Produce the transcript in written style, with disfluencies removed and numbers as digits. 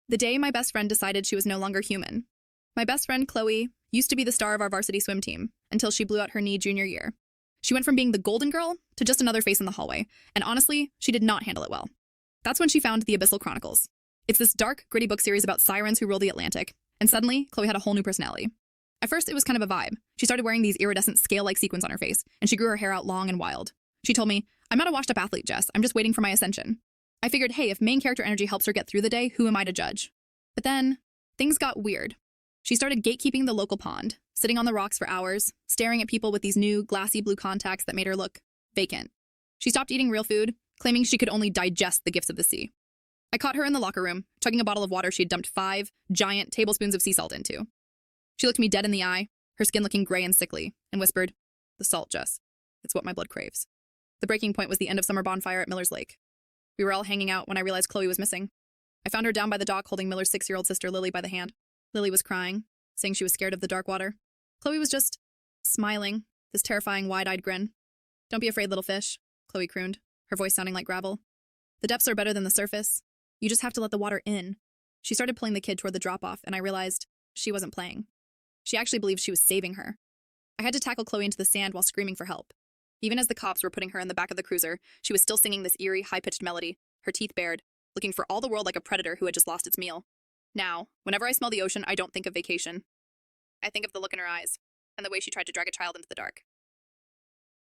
The day my best friend decided she was no longer human. My best friend, Chloe, used to be the star of our varsity swim team until she blew out her knee junior year. She went from being the golden girl to just another face in the hallway, and honestly, she did not handle it well. That's when she found The Abyssal Chronicles. It's this dark, gritty book series about sirens who rule the Atlantic, and suddenly, Chloe had a whole new personality. At first, it was kind of a vibe. She started wearing these iridescent scale-like sequins on her face, and she grew her hair out long and wild. She told me, "I'm not a washed-up athlete, Jess. I'm just waiting for my ascension." I figured, hey, if main character energy helps her get through the day, who am I to judge? But then, things got weird. She started gatekeeping the local pond, sitting on the rocks for hours, staring at people with these new, glassy blue contacts that made her look vacant. She stopped eating real food, claiming she could only digest the gifts of the sea. I caught her in the locker room, chugging a bottle of water she had dumped 5 giant tablespoons of sea salt into. She looked me dead in the eye, her skin looking gray and sickly, and whispered, "The salt, Jess. It's what my blood craves." The breaking point was the end of summer bonfire at Miller's Lake. We were all hanging out when I realized Chloe was missing. I found her down by the dock holding Miller's 6-year-old sister Lily by the hand. Lily was crying, saying she was scared of the dark water. Chloe was just smiling, this terrifying wide-eyed grin. "Don't be afraid, little fish," Chloe crooned, her voice sounding like gravel. "The depths are better than the surface. You just have to let the water in." She started pulling the kid toward the drop-off, and I realized she wasn't playing. She actually believed she was saving her. I had to tackle Chloe into the sand while screaming for help. Even as the cops were putting her in the back of the cruiser, she was still singing this eerie, high-pitched melody, her teeth bared, looking for all the world like a predator who had just lost its meal. Now, whenever I smell the ocean, I don't think of vacation. I think of the look in her eyes, and the way she tried to drag a child into the dark.